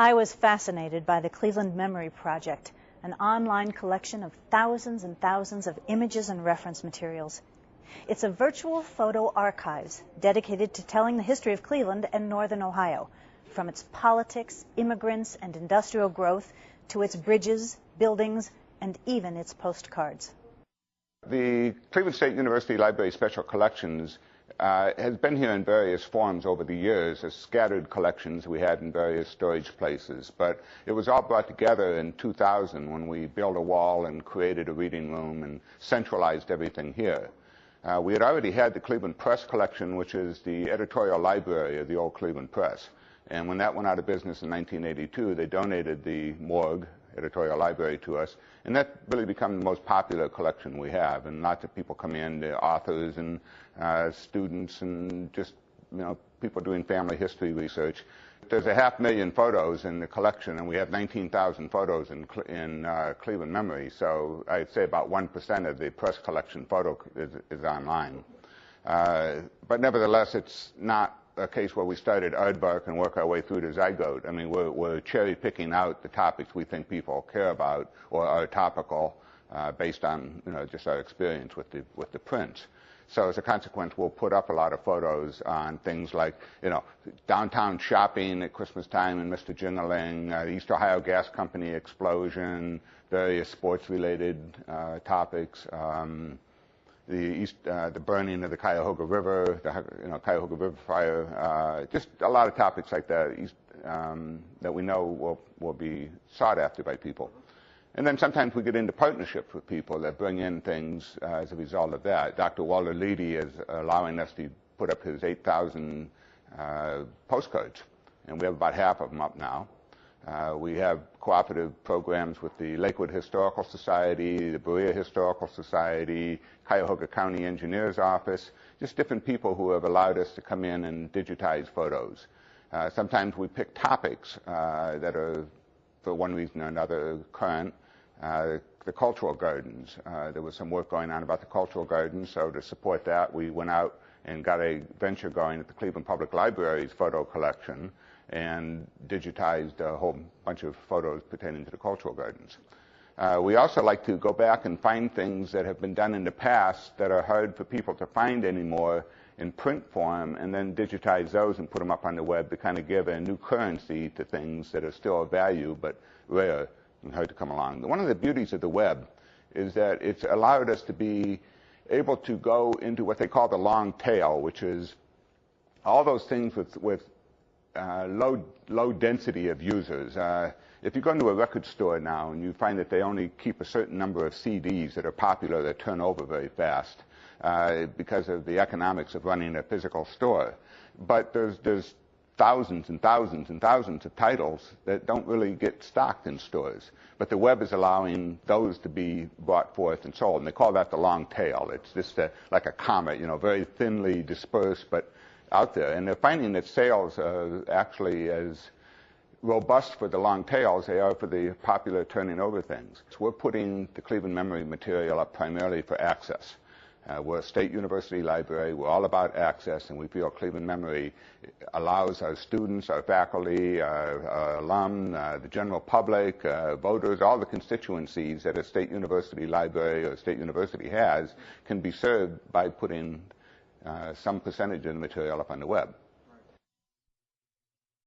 I was fascinated by the Cleveland Memory Project, an online collection of thousands and thousands of images and reference materials. It's a virtual photo archives dedicated to telling the history of Cleveland and Northern Ohio, from its politics, immigrants, and industrial growth to its bridges, buildings, and even its postcards. The Cleveland State University Library Special Collections has been here in various forms over the years as scattered collections we had in various storage places. But it was all brought together in 2000 when we built a wall and created a reading room and centralized everything here. We had already had the Cleveland Press collection, which is the editorial library of the old Cleveland Press. And when that went out of business in 1982, they donated the Morgue editorial library to us, and that really became the most popular collection we have. And lots of people come in, the authors and students and just people doing family history research. There's 500,000 photos in the collection, and we have 19,000 photos in Cleveland Memory. So I'd say about 1% of the press collection photo is online. But nevertheless, it's not a case where we start at aardvark and work our way through to zygote. I mean, we're cherry picking out the topics we think people care about or are topical based on just our experience with the prints. So as a consequence, we'll put up a lot of photos on things like downtown shopping at Christmas time and Mr. Jingling, the East Ohio Gas Company explosion, various sports-related topics. The burning of the Cuyahoga River, the Cuyahoga River fire, just a lot of topics like that that we know will be sought after by people. And then sometimes we get into partnerships with people that bring in things as a result of that. Dr. Walter Leedy is allowing us to put up his 8,000 postcards, and we have about half of them up now. We have cooperative programs with the Lakewood Historical Society, the Berea Historical Society, Cuyahoga County Engineer's Office, just different people who have allowed us to come in and digitize photos. Sometimes we pick topics that are, for one reason or another, current. The cultural gardens. There was some work going on about the cultural gardens, so to support that, we went out and got a venture going at the Cleveland Public Library's photo collection and digitized a whole bunch of photos pertaining to the cultural gardens. We also like to go back and find things that have been done in the past that are hard for people to find anymore in print form, and then digitize those and put them up on the web to kind of give a new currency to things that are still of value but rare and hard to come along. One of the beauties of the web is that it's allowed us to be able to go into what they call the long tail, which is all those things with low density of users. If you go into a record store now and you find that they only keep a certain number of CDs that are popular that turn over very fast because of the economics of running a physical store, but there's thousands and thousands and thousands of titles that don't really get stocked in stores. But the web is allowing those to be brought forth and sold, and they call that the long tail. It's just like a comet, very thinly dispersed, but out there. And they're finding that sales are actually as robust for the long tail as they are for the popular turning over things. So we're putting the Cleveland Memory material up primarily for access. We're a state university library. We're all about access, and we feel Cleveland Memory allows our students, our faculty, our alum, the general public, voters, all the constituencies that a state university library or a state university has can be served by putting some percentage of the material up on the web.